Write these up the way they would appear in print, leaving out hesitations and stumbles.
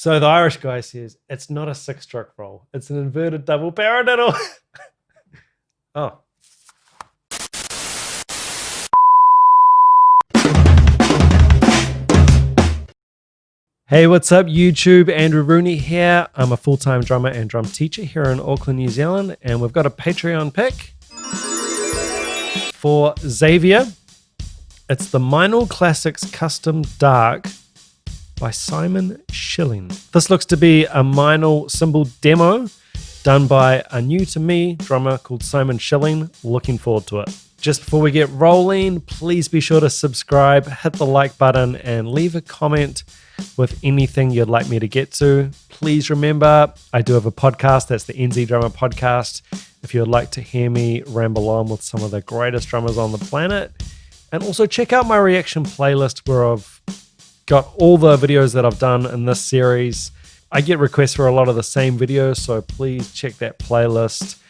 So the Irish guy says, it's not a 6-stroke roll. It's an inverted double paradiddle. Oh. Hey, what's up, YouTube? Andrew Rooney here. I'm a full-time drummer and drum teacher here in Auckland, New Zealand, and we've got a Patreon pick for Xavier. It's the MEINL Classics Custom Dark by SCHILLING. This looks to be a MEINL cymbal demo done by a new-to-me drummer called SCHILLING. Looking forward to it. Just before we get rolling, please be sure to subscribe, hit the like button, and leave a comment with anything you'd like me to get to. Please remember, I do have a podcast. That's the NZ Drummer Podcast. If you'd like to hear me ramble on with some of the greatest drummers on the planet. And also check out my reaction playlist where I've got all the videos that I've done in this series. I get requests for a lot of the same videos, so please check that playlist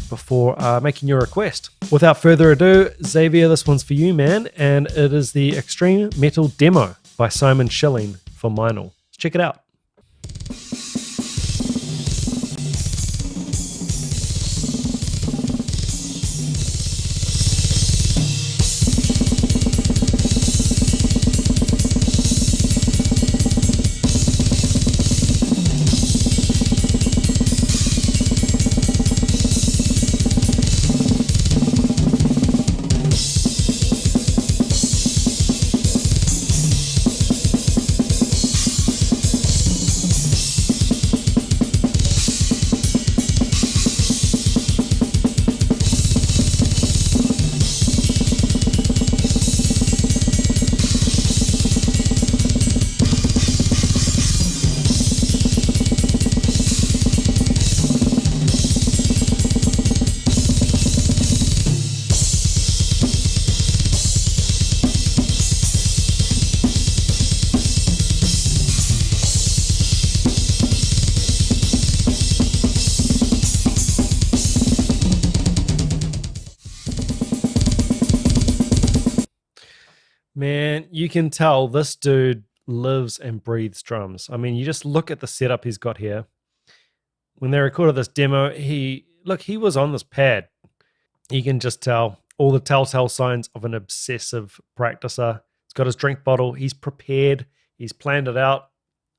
before making your request. Without further ado, Xavier, this one's for you, man, and it is the Extreme Metal Demo by SCHILLING for MEINL. Check it out. Man, you can tell this dude lives and breathes drums. I mean, you just look at the setup he's got here. When they recorded this demo, he was on this pad. You can just tell all the telltale signs of an obsessive practicer. He's got his drink bottle. He's prepared. He's planned it out.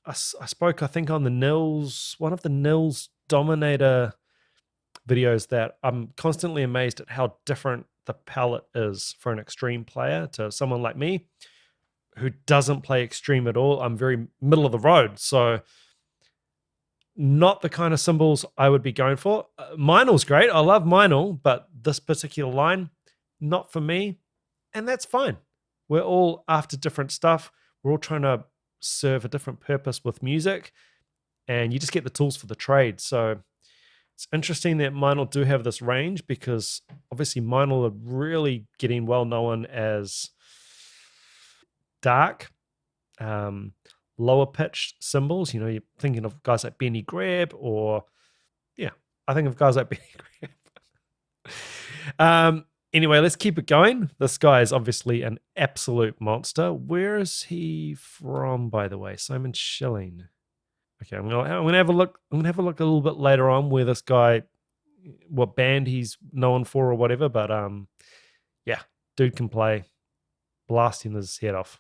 I spoke, I think, on the Nils, one of the Nils Dominator videos, that I'm constantly amazed at how different the palette is for an extreme player to someone like me who doesn't play extreme at all. I'm very middle of the road, so not the kind of cymbals I would be going for. MEINL's great. I love MEINL, but this particular line, not for me, and that's fine. We're all after different stuff. We're all trying to serve a different purpose with music, and you just get the tools for the trade. So it's interesting that MEINL do have this range, because obviously MEINL are really getting well known as dark, lower pitched cymbals. You know, you're thinking of guys like Benny Greb, or I think of guys like Benny Greb. Anyway, let's keep it going. This guy is obviously an absolute monster. Where is he from, by the way? SCHILLING. Okay, I'm gonna have a look. I'm gonna have a look a little bit later on where this guy, what band he's known for or whatever. But yeah, dude can play, blasting his head off.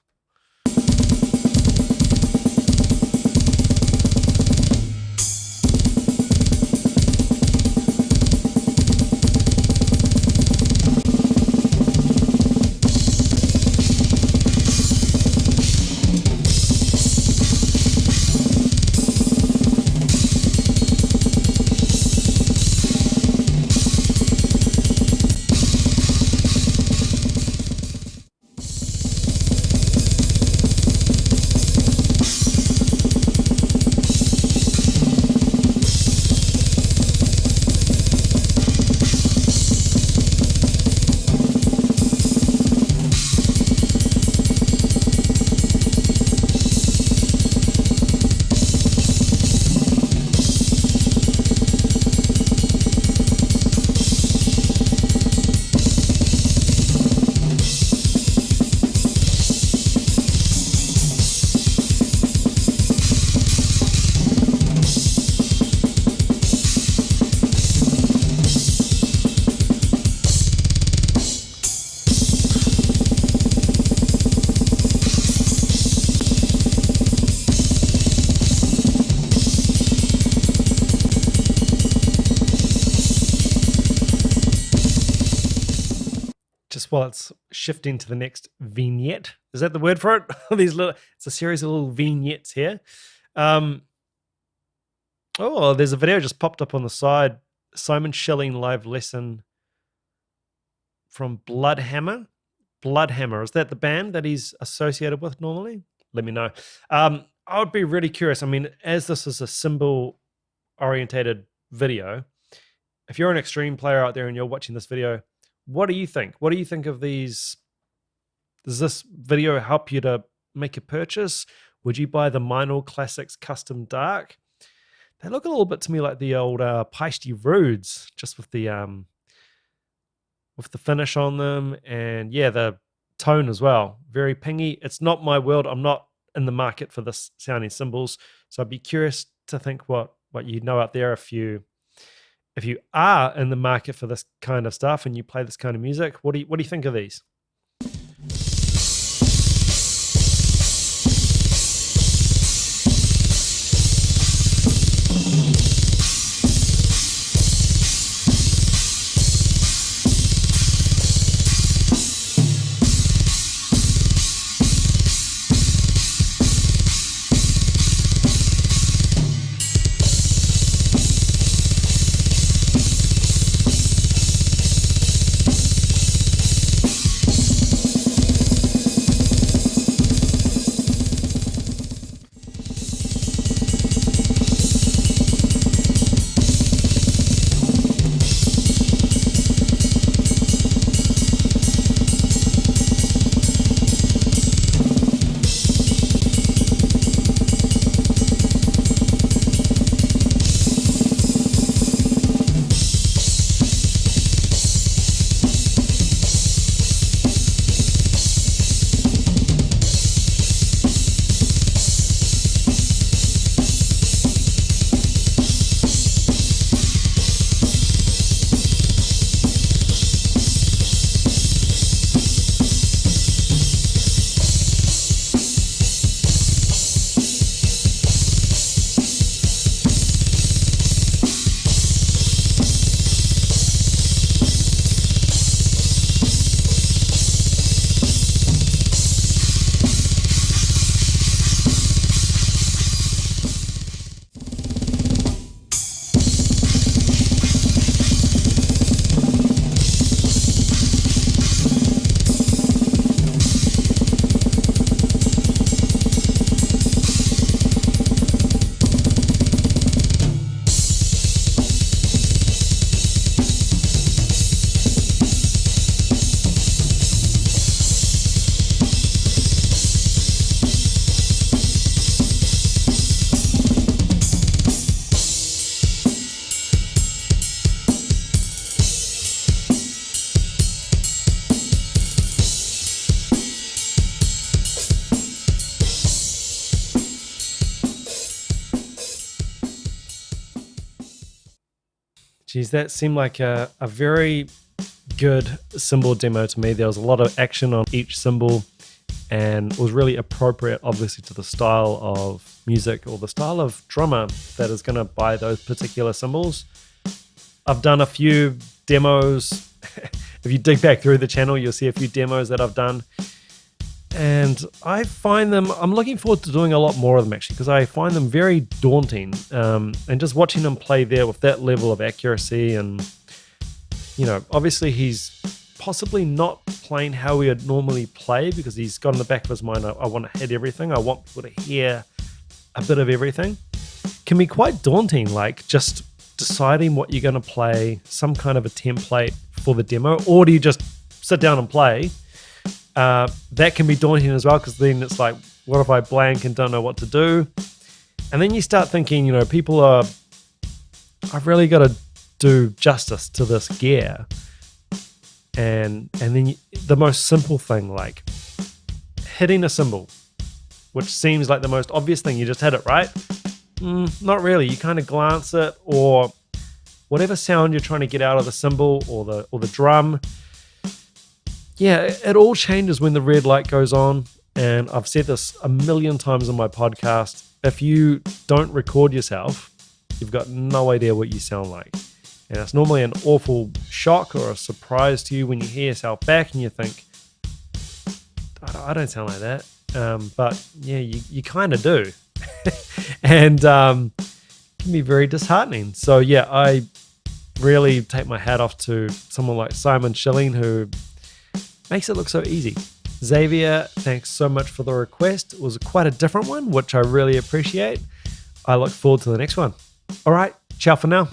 just while it's shifting to the next vignette. Is that the word for it? It's a series of little vignettes here. There's a video just popped up on the side. Simon Schilling live lesson from Bloodhammer. Bloodhammer, is that the band that he's associated with normally? Let me know. I would be really curious. I mean, as this is a cymbal-orientated video, if you're an extreme player out there and you're watching this video, what do you think? What do you think of these? Does this video help you to make a purchase? Would you buy the MEINL Classics Custom Dark? They look a little bit to me like the old Paiste Rudes, just with the finish on them, and yeah, the tone as well. Very pingy. It's not my world. I'm not in the market for this sounding cymbals, so I'd be curious to think what you know out there if you are in the market for this kind of stuff and you play this kind of music. What do you think of these? Geez, that seemed like a very good cymbal demo to me. There was a lot of action on each cymbal and it was really appropriate, obviously, to the style of music or the style of drummer that is going to buy those particular cymbals. I've done a few demos. If you dig back through the channel, you'll see a few demos that I've done. And I find them, I'm looking forward to doing a lot more of them actually, because I find them very daunting. And just watching them play there with that level of accuracy and, you know, obviously he's possibly not playing how we would normally play because he's got in the back of his mind, I want to hit everything. I want people to hear a bit of everything. Can be quite daunting, like just deciding what you're going to play, some kind of a template for the demo, or do you just sit down and play? That can be daunting as well, because then it's like, what if I blank and don't know what to do? And then you start thinking, you know, I've really got to do justice to this gear. And then the most simple thing, like hitting a cymbal, which seems like the most obvious thing, you just hit it, right? Not really. You kind of glance it, or whatever sound you're trying to get out of the cymbal or the drum. Yeah, it all changes when the red light goes on. And I've said this a million times on my podcast. If you don't record yourself, you've got no idea what you sound like. And it's normally an awful shock or a surprise to you when you hear yourself back and you think, I don't sound like that. But yeah, you kind of do. And it can be very disheartening. So yeah, I really take my hat off to someone like Simon Schilling, who makes it look so easy. Xavier, thanks so much for the request. It was quite a different one, which I really appreciate. I look forward to the next one. All right, ciao for now.